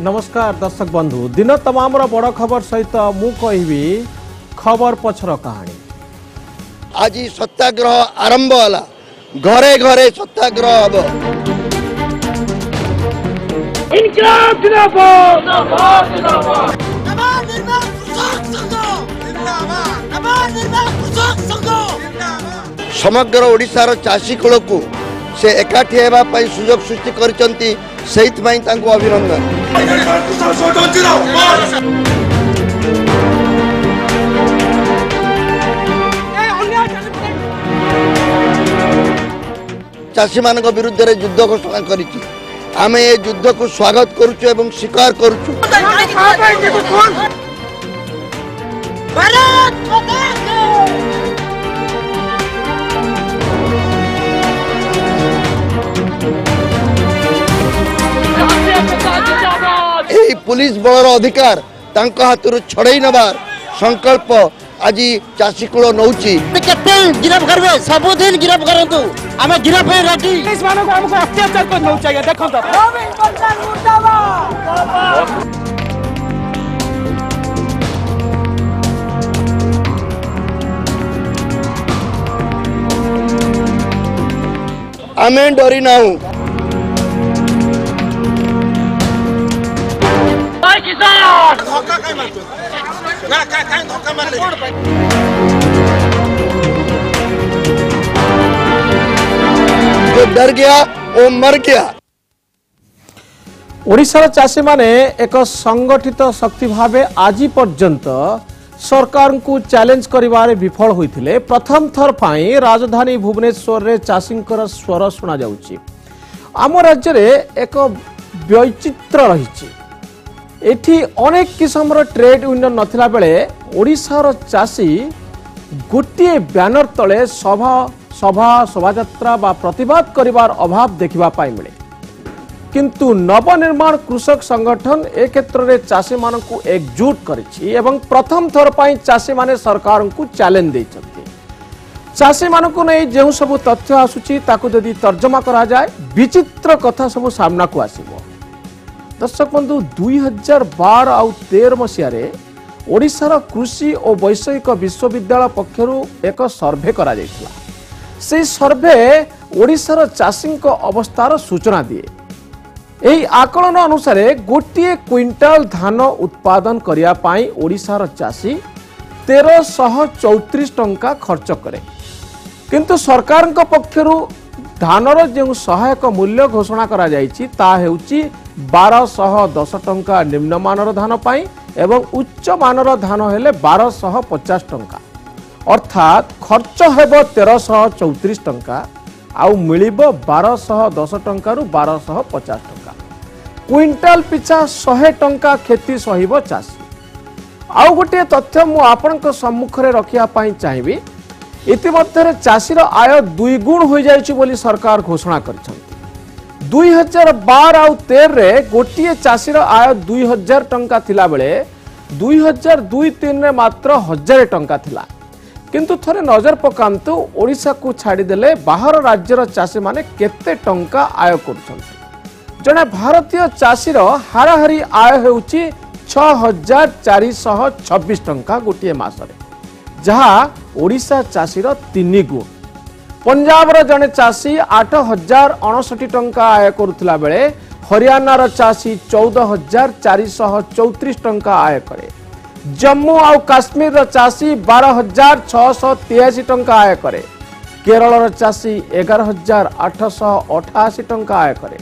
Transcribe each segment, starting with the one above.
नमस्कार दर्शक बंधु दिन तमाम बड़ खबर सहित मु कहि खबर पछर कहानी। आज सत्याग्रह आरंभ होला, घरे घरे सत्याग्रह हब। इनकलाब जिंदाबाद जिंदाबाद जिंदाबाद। नवाब निर्मल कृषक संघ जिंदाबाद, नवाब निर्मल कृषक संघ। समग्र ओडिशार चाषी कुल को से एकाठी हेबा पई सुयोग सृष्टि करचंती, सेहित पई तांको अभिनंदन। चाषी मान विरुद्ध रे युद्ध घोषणा करिछि। आमे ए युद्ध को स्वागत करूछु एवं स्वीकार करूछु। ए पुलिस बलर अधिकार तांको हाथुरु छड़ाई नबार संकल्प आज चाषी कुल नौची। केते गिरफ करबे, सबुदिन गिरफ करंतु, आमे गिरफ पे रेडी। इस मानो को हमको अत्याचार को नौ चाहिए, देखो त आमे डरी नाऊ। धोखा काई मारतो, काई धोखा मारले। जो डर गया वो मर गया। ओडिशार चाषी माने एक संगठित शक्ति भावे आज पर्यंत सरकार को चैलेंज करिवारे विफल होइथिले। प्रथम थर पाई राजधानी भुवनेश्वर रे चाषींकर स्वर सुना जाउची। आम राज्य रे एक वैचित्र रहिछि। एठी अनेक किस्म ट्रेड यूनियन नथिला बेले ओडिशार चाषी गोटे ब्यानर तले शोभायात्रा बा प्रतिवाद करिवार अभाव देखिबा पाई मिले। किंतु नवनिर्माण कृषक संगठन ए क्षेत्र में चाषी मान को एकजुट करिछि एवं प्रथम थर पाई चाषी माने सरकार को चैलेंज देइछथि। चाषी मान को नै जेउ सब तथ्य आसुछि ताकु यदि तर्जमा करा जाय विचित्र कथा सब सामना को आसीबो। दर्शक बंधु 2012 और 13 मसीह ओडिशार कृषि और वैषयिक विश्वविद्यालय पक्षरु एक सर्वे करा जायतिला। से सर्वे ओडिशार चाषी अवस्थार सूचना दिए। एही आकलन अनुसार गोटे क्विंटाल धान उत्पादन करिया पाई ओडिशार चाषी 1334 टंका खर्च करे। किंतु सरकार पक्षरु धानर जो सहायक मूल्य घोषणा करा जायछि ता हेउछि 1210 टंका निम्नमानर धान पाई एवं उच्च मानर धान हेले 1250 टंका। अर्थात खर्च हेबो 1334 टंका आउ मिलिबो 1210 टंका रु 1250 टंका। क्विंटाल पिछा 100 टंका खेती सहिबो चाषी। आउ गोटे तथ्य मु आपनक सम्मुख रे रखिया पाई चाहिबी। इतिमध्य चाषीर आय दुईगुण हो जाइछि बोली सरकार घोषणा करछन्ति। 2012 और 13 रे गोटे चाषीर आय 2000 टंका थिला बेले 2002-03 रे मात्र 1000 टंका थिला। किंतु थरे नजर पकांतु ओडिशा को छाड़ी देले बाहर राज्यर चाषी माने केते टंका आय करछन्ति। जने भारतीय चाषीर हाराहारी आय हेउछि 6426 टंका गोटे मासरे, जहा ओडिशा चाषीर 3 गुण। पंजाब रो जने चाषी 8059 टंका आय करुथिला बेले हरियाणार चाषी 14434 टंका आय करे। जम्मू और काश्मीर रो चाषी 12683 टंका आय करे। केरल रो चाषी 11888 टंका आय करे।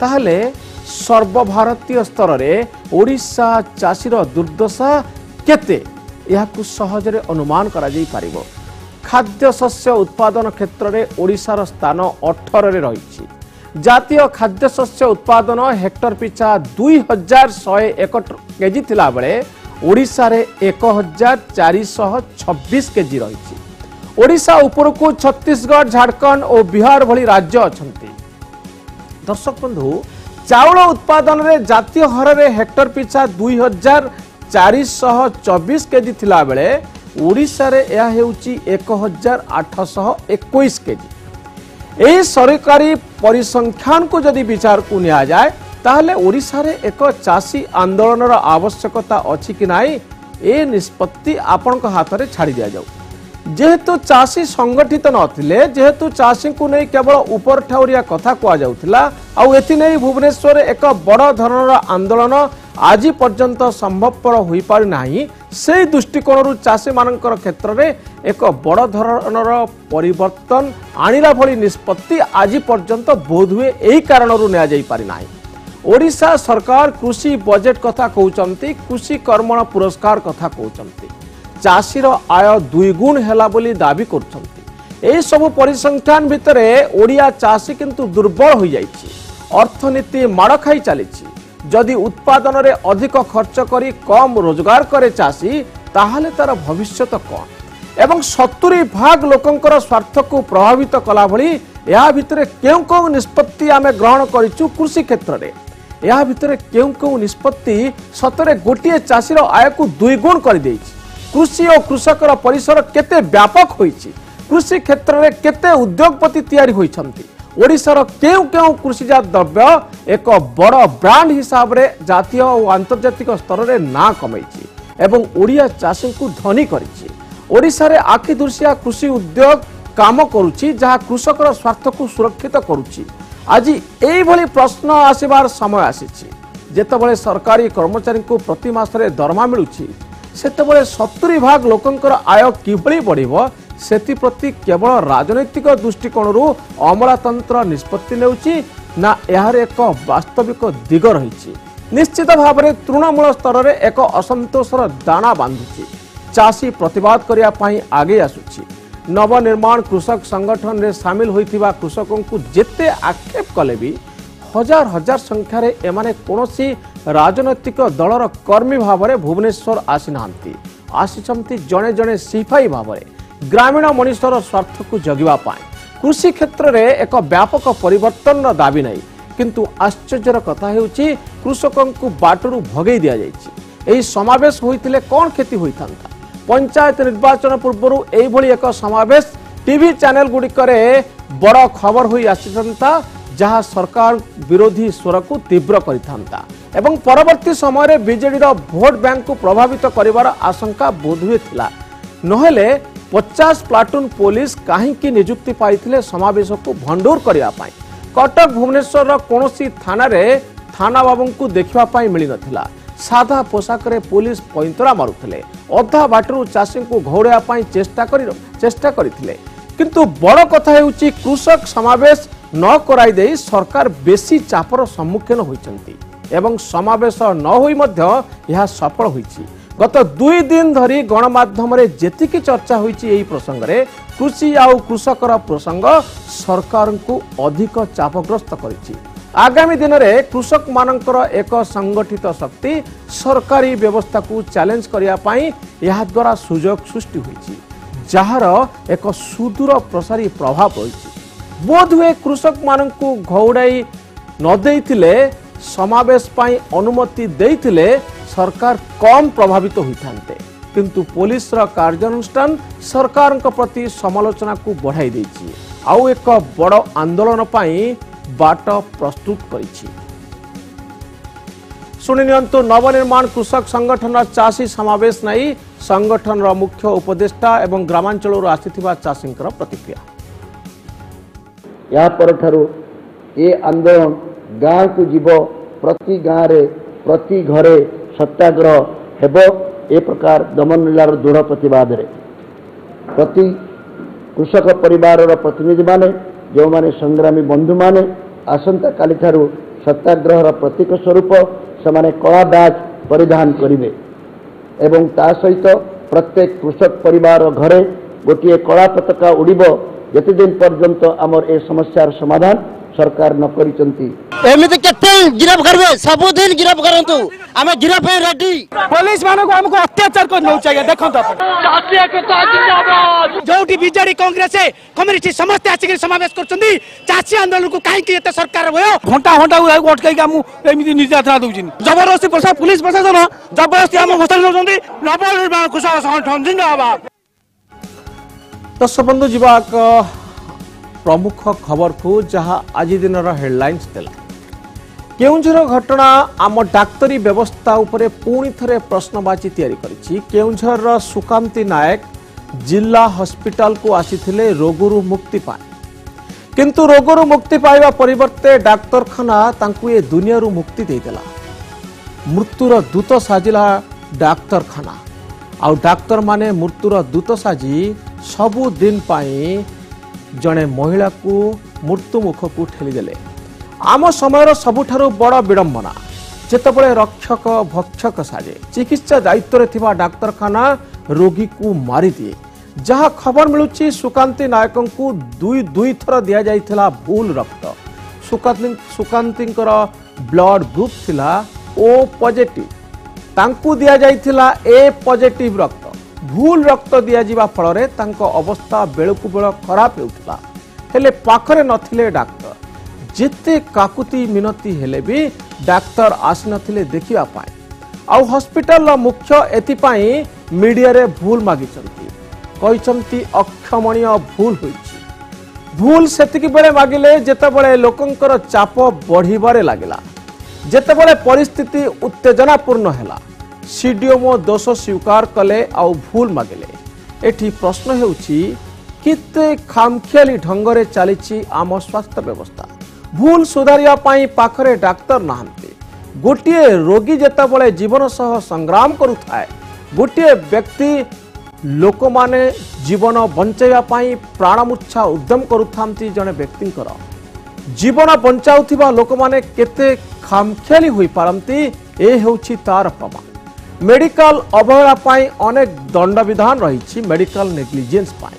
ताहले सर्वभारतीय स्तर रे ओडिशा चाषीर दुर्दशा केते याकु सहजरे अनुमान करा जाई पारिबो। खाद्य शस्य उत्पादन क्षेत्र में ओडिशार स्थान 18 रे रहिछि। जातीय खाद्य शस्य उत्पादन हेक्टर पिछा 2101 केजी थिला बेले ओडिशा रे 1426 केजी रहिछि। ओडिशा ऊपर को छत्तीसगढ़, झारखंड और बिहार भली राज्य अछंती। दर्शक बंधु चाउल उत्पादन रे जातीय हर रे हेक्टर पिछा 2424 केजी थिला बेले ओडिशा रे यह हेउची 1821 केजी। यही सरकारी परिसंख्यान को यदि विचार को लिया जाए ताहले ओडिशा रे एक चाषी आंदोलन आवश्यकता अछि कि नाही ए निष्पत्ति आपण हाथ में छाड़ी दिया जाऊ। जेहेतु चाषी संगठित नथिले, जेहेतु चाषी को नहीं केवल ऊपर ठाउरिया कथा कह जाउथिला आउ एथि नहीं भुवनेश्वर एक बड़ धरणर आंदोलन आज पर्यंत संभवपर होई पारि नाही। से दृष्टिकोण चाषी मानकर क्षेत्र में एक बड़ धरणर परिवर्तन आनिला भली निष्पत्ति आज पर्यंत बोधहुए एही कारणरू निया जाई पारि नाही। ओडिशा सरकार कृषि बजेट कथा कहउचंती, कृषि कर्मण पुरस्कार कथा कहउचंती, चाषीर आय 2 गुण हैला बोली दाबी करछंती। एही सब परिसंख्यान भितरे ओडिया चाषी किंतु दुर्बल हो जाइछि, अर्थनीति माड़ खाई चलीछि। जदि उत्पादन रे अधिक खर्च करी कम रोजगार करे चाषी ताहले तार भविष्यत कौन एवं 70% लोकंकर स्वार्थ को प्रभावित कला भली या भितरे केउ केउ निष्पत्ति आमे ग्रहण करिछु कृषि क्षेत्र रे। या भितरे केउ केउ निष्पत्ति सतरे गोटिए चाषीर आय को 2 गुण कर देछि। कृषि और कृषकर परिसर केते व्यापक होइछि, कृषि क्षेत्र रे केते उद्योगपति तैयारी होइछंती। ओडिशार केउ केउ कृषिजात द्रव्य एक बड़ ब्रांड हिसाब रे जातीय और आंतर्जातिक स्तर रे ना कमैछि एवं ओडिया चाषी को धनी करिछि। ओडिशा रे आखि दृश्या कृषि उद्योग काम करुछि जहाँ कृषकर स्वार्थ को सुरक्षित करुछि। आज एई भली प्रश्न आसिबार समय आसीछि। जेतेबेले सरकारी कर्मचारी को प्रति मासरे दरमा मिलुछि सेतेबेले 70% लोकंकर आय किभली बढ़िबो सेति प्रति केवल राजनैतिक दृष्टिकोणरू अमलातंत्र निष्पत्ति नेउछि ना एहार एक वास्तविक दिग रहिछि। निश्चित भाव में तृणमूल स्तर में एक असंतोषर दाना बांधुछि। चाषी प्रतिवाद करिया पाई आगे आसुछि। नवनिर्माण कृषक संगठन में सामिल होइथिबा कृषकों को जेते आक्षेप कले भी हजार हजार संख्यार एमाने कोनोसी राजनैतिक दलर कर्मी भाव में भुवनेश्वर आसी नांती। आसिछंती जणे जणे सिपाही भाव में ग्रामीण मनुष्यर स्वार्थ को जगिबा पाई। कृषि क्षेत्र में एक व्यापक परिवर्तन दाबी नहीं, किंतु आश्चर्यर कथा हेउछि कृषकों को बाटरू भगई दिया जाइछि। एही समावेश होइतिले कोन क्षति होइथांता। पंचायत निर्वाचन पूर्वरु एही भली एक समावेश टीवी चैनल गुड़िकरे बड़ खबर होई आसिथांता जहाँ सरकार विरोधी स्वर को तीव्र करिथांता एवं परवर्ती समय रे बीजेडी रो भोट बैंक को प्रभावित करिवार आशंका बोधहुए थिला। नहेले 50 प्लाटून पुलिस काहींकी नियुक्ति पाइथिले समावेश को भंडूर करिया पाई। कटक भुवनेश्वर कोनोसी थाना रे थाना बाबू को देखिबा पाई मिली नथिला। साधा पोशाक रे पुलिस पैंतरा मारुथिले। अधा बाटरू चाषी को घौड़िया पाई चेष्टा करिथिले। किंतु बड़ कथा हेउछि कृषक समावेश न कराई देई सरकार बेसी चापर सम्मुखीन होइचंती एवं समावेश न होई मध्य यह सफल होइछि। गत 2 दिन धरी गणमाध्यम रे जेतिकी चर्चा होइछि एही प्रसंग रे कृषि आउ कृषकर प्रसंग सरकार को अधिक चापग्रस्त करिछि। आगामी दिन में कृषक मानकर एक संगठित शक्ति सरकारी व्यवस्था को चैलेंज करिया पाई यह द्वारा सुजोग सृष्टि होइछि जार एक सुदूर प्रसारी प्रभाव रही। बोधहुए कृषक मान को घौड़ाई न देइथिले समावेश पाई अनुमति देइथिले सरकार कम प्रभावित होइथान्ते, किंतु पुलिस कार्यानुष्ठान सरकार प्रति समालोचना को बढ़ाई देइछि आउ एक बड़ आंदोलन पाई बाट प्रस्तुत करिछि। सुनिनियंतु नवनिर्माण कृषक संगठन चाषी समावेश नहीं संगठन मुख्य उपदेष्टा एवं ग्रामांचल आसीथिबा चाषींकर प्रतिक्रिया। या पर ठारू ए आंदोलन गाँव को जीव प्रति गाँव रे प्रति घरे सत्याग्रह हेब ए प्रकार दमन नीलार दृढ़ प्रतिवाद रे प्रति कृषक परिवार प्रतिनिधि माने जो माने संग्रामी बंधु माने आसंता काली ठारू सत्याग्रह प्रतीक स्वरूप से कला बैज परिधान करेंगे एवं ता सहित प्रत्येक कृषक परिवार घरे गोटे कला पताका उड़ीब जेते दिन पर्यंत आमर ए समस्यार समाधान सरकार न करिसंती। एमिति केते गिरफ करबे सबुदिन गिरफ करंतु आमे गिरफ है रेडी। पुलिस मानको हमको अत्याचार को नौ चाहिए देखंत चाषी एकता जिंदाबाद। जोटी बीजेडी कांग्रेस कम्युनिटी समस्त आसिक समावेश करछंदी चाषी आंदोलन को काहे कि एते सरकार भयो घंटा घंटा अटकाई के हम एमिति निर्यातना दउछिन जबरदस्ती पुलिस प्रशासन जबरदस्ती हम घोषणा दउछंदी नवनिर्माण कृषक संगठन जिंदाबाद। दर्शक बंधु जीवाक प्रमुख खबर को जहाँ आज दिन हेडलाइंस देला केउंझर घटना आम डाक्तरी व्यवस्था उपरे पुणी थरे प्रश्नबाची तैयारी करिछि। केउंझर सुकांती नायक जिला हॉस्पिटल को आसीथिले रोगरू मुक्ति पाए, किंतु रोगरू मुक्ति पाइबा परिवर्ते डाक्तरखाना तांकु ए दुनियारू मुक्ति देदेला। मृत्युर दूत साजिला डाक्तरखाना आउ डाक्तर माने मृत्युर दूत साजी सबु दिन पाई जणे महिला को मृत्यु मुख को ठेलीदेले। आम समय सबुठारु बड़ विडंबना जेतेबेले रक्षक भक्षक साजे चिकित्सा दायित्व रे थिबा डाक्तरखाना रोगी को मारी दिए। जहाँ खबर मिलुची सुकांती नायक को दुई थर दिया जाइथिला भूल रक्त। सुकांतींकर ब्लड ग्रुप थिला ओ पॉजिटिव, तांकू दिया जाइथिला ए पॉजिटिव रक्त। भूल रक्त दिया जिबा फଳରେ तांको अवस्था बेळकु बेळ खराब हेउथिला, हेले पाखरे नथिले डाक्तर। जेते काकुती मिनती हेले भी डाक्तर आसी नथिले देखिबा पाए। आउ हॉस्पिटल मुख्य एथिपाई मीडिया रे भूल मागिचंती, कहिचंती अक्षमणीय भूल होईची। भूल सेतिकी बेले मागिले जेतेबेले लोकंकर चाप बढ़िबारे लागिला, जेतेबेले परिस्थिति उत्तेजनापूर्ण हैला। सीडीएमओ दोष स्वीकार कले आउ भूल मागिले। एठी प्रश्न हेउची किते खामखियाली ढंगरे चलीची आम स्वास्थ्य व्यवस्था। भूल सुधारिया पाई पाखरे डाक्तर नाहंती। गोटिए रोगी जेतेबेले जीवन सह संग्राम करुथाए, गोटिए व्यक्ति लोक माने जीवन बंचाइबा पाई प्राणमूर्छा उद्यम करुथांती। जने व्यक्तिंकर जीवन बंचाउथिबा लोक माने केते खामखियाली होई पारंती, ए हेउची तार प्रमाण। मेडिकल अवहेला पाई अनेक दंड विधान रही मेडिकल नेग्लिजेंस पाई,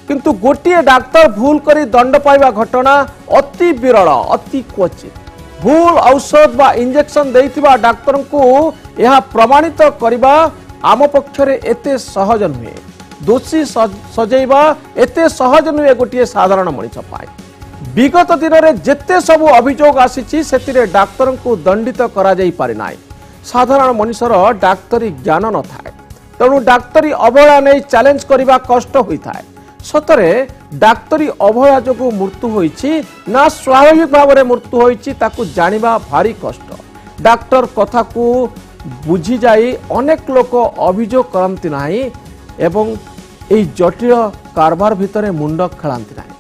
किंतु गोटिए डाक्तर भूल करी दंड पाइबा घटना अति विरल, अति क्वचित। भूल औषध बा इंजेक्शन देइथिबा डाक्तर को यह प्रमाणित करबा आम पक्षरे एते सहज नुहे। दोषी सजैबा एते सहज नुहे गोटिए साधारण मनिष पाए। विगत दिन में जेते सबु अभियोग आसीछि सेतिरे डाक्तर को दंडित करा जाई पारि नाई। साधारण मनिषर डाक्तरी ज्ञान न थाए, तेणु डाक्तरी अवहेला नहीं चैलेंज करने कष्ट होता है। सतरे डाक्तरी अवहेला जो मृत्यु होईछि ना स्वाभाविक भाव में मृत्यु होईछि ताकू जानिबा भारी कष्ट। डाक्तर कथा को बुझी जाई अनेक लोक अभियोग करती नाही एवं एई जटिल कारबार भितरे मुंड खेलांती नाही।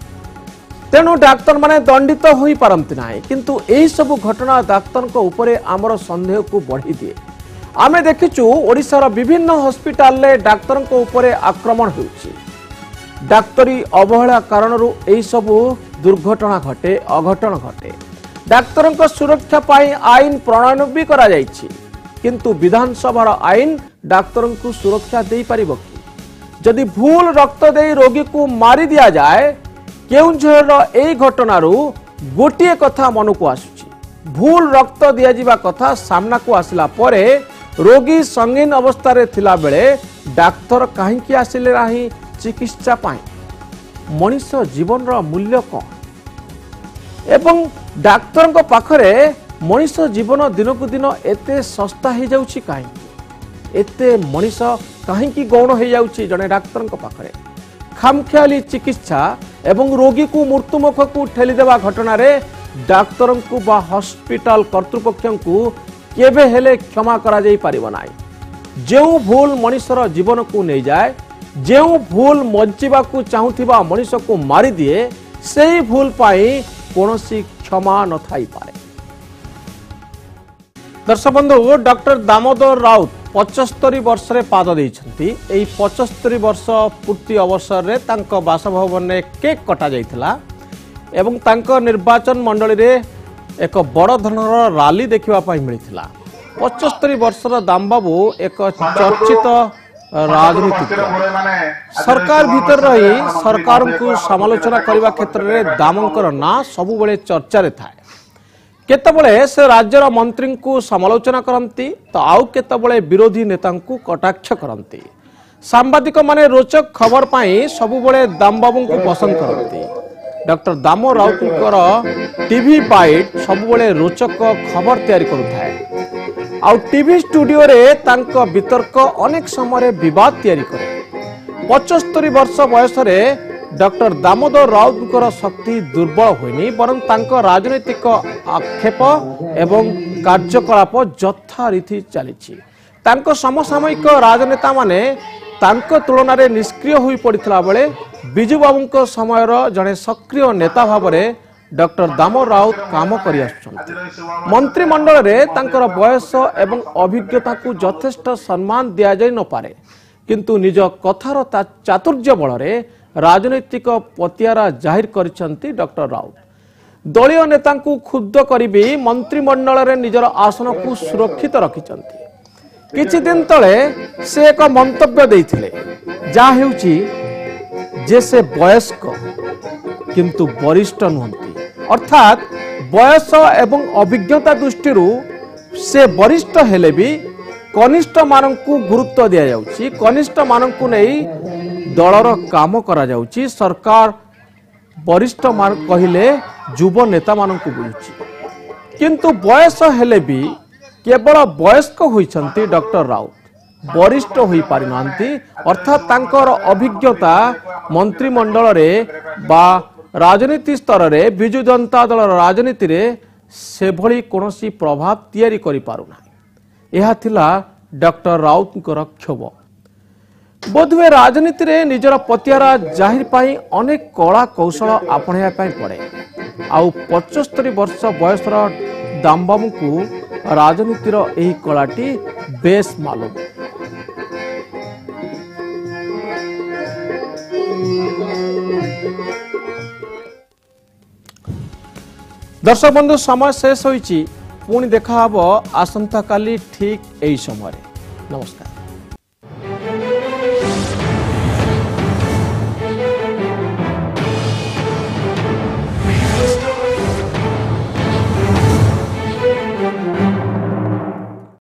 तेणु डाक्तर माने दंडित होई पारंती नाही, किंतु एही सब घटना डाक्तर को उपरे आमर संदेह को बढ़ी दिए। आमे देखिचु ओडिशार विभिन्न हॉस्पिटल ले डाक्तर को उपरे आक्रमण होउछि। डाक्तरी अवहेला कारणरू एही सब दुर्घटना घटे, अघटन घटे। डाक्तर को सुरक्षा पाई आईन प्रणयन भी करा जाइछि, किंतु विधानसभार आईन डाक्तर को सुरक्षा दे पारिबो कि? जदि भूल रक्त दे रोगी को मारी दिया जाए, केउंझर एई घटनारू गोटिए कथा मन को आसुछि। भूल रक्त दिया जिबा कथा सामना को आसिला परे रोगी संगीन अवस्था रे थिला बेले डाक्तर काहेकि आसिले नाही चिकित्सा पाई? मनीष जीवन रो मूल्य कौन एवं डाक्तर को पाखरे मनीष जीवन दिन को दिन एते सस्ता हो जाउछि काहेकि? एते मनीष काहेकि गौण हो जाउछि जने डाक्तर को पाखरे? खामखियाली चिकित्सा एवं रोगी को मृत्युमुख को ठेली देवा घटना रे डाक्तर को बा हॉस्पिटल कर्तृपक्ष को केबे हेले क्षमा करा जाई परिबो नाही। जेउ भूल मनुष्यर जीवन को नहीं जाए, जेउ भूल बंचिबा को चाहूथिबा मनुष को मारी दिए, सेही भूल पाई कोनोसी क्षमा न थाई पारे। दर्शक बंधु, डॉक्टर दामोदर राउत 75 वर्ष रे पाद देइछंती। एई 75 वर्ष पूर्ति अवसर रे तांको बासभवन ने केक कटा जाइथिला एवं तांको निर्वाचन मंडली रे एक बड़ धरनर रैली देखिबा पाई मिलिथिला। 75 वर्षर दामबाबू एक चर्चित राजनीतिक सरकार भीतर रही सरकार को समालोचना करने क्षेत्र में दामंकर ना सबु बेले चर्चा रे थाए। केतबेले से राज्यर मंत्री को समालोचना करती तो आउ केतबेले विरोधी नेता को कटाक्ष करती। सांबादिक माने रोचक खबर पाई सबुबले दामबाबू को पसंद करती। डॉक्टर दामो राउतंकर टीवी बाइट सबुबले रोचक खबर तैयारी करुथाए। आउ टीवी स्टूडियो रे तांको वितर्क अनेक समय विवाद तैयारी करे। 75 वर्ष बयस रे डॉक्टर दामोदर राउतଙ୍କର शक्ति दुर्बल होइनी बरं तांको राजनैतिक आक्षेप एवं कार्यकलाप यथारीति चलीछि। तांको समसामयिक राजनेता माने तांको तुलन में निष्क्रिय होई पड़िथिला बेले बिजू बाबूंको समयर जड़े सक्रिय नेता भाव में डॉक्टर दामोदर राउत काम करि आछुछन्ति। मंत्रिमंडल रे तांकर बयस एवं अभिज्ञता को यथेष्ट सम्मान दिया जाय न पारे, किंतु निज कथार चातुर्य बल रे राजनैतिक पतियारा जाहिर करिसन्ति डॉक्टर राउत। दलीय नेता को क्षुब्ध करी मंत्रिमंडल रे निजर आसन को सुरक्षित रखिसन्ति। किछि दिन तले से एक मंतव्य देइथिले जा हेउची जे से वयस्क किंतु वरिष्ठ नुहंती, अर्थात बयस एवं अभिज्ञता दृष्टि से वरिष्ठ हेले भी कनिष्ठ मानकु गुरुत्व दिया जाउची, कनिष्ठ मानकु नहीं दलर काम करा जाउची। सरकार वरिष्ठ मान कहिले युव नेता मानकु बुझुची, किंतु बयस हेले भी केवल वयस्क होइछन्ति डॉक्टर राउत, वरिष्ठ होई पारि नांती। अर्थात तांकर अभिज्ञता मंत्रिमंडल रे बा राजनीति स्तर रे बिजु जनता दल राजनीति रे से भली कोनोसी प्रभाव तैयारी करि पारुना। यह थिला डॉक्टर राउतଙ୍କର क्षोभ। बोधवे राजनीति रे निजर पतियारा जाहिर पाई अनेक कला कौशल आपणैया पाई पड़े। आउ 75 वर्ष बयसर दामबाबू को राजनीतिर एही कलाटी बेस मालूम। दर्शक बंधु समय शेष होइछि, पुणी देखा हबो आसंता काली ठीक एही समय। नमस्कार।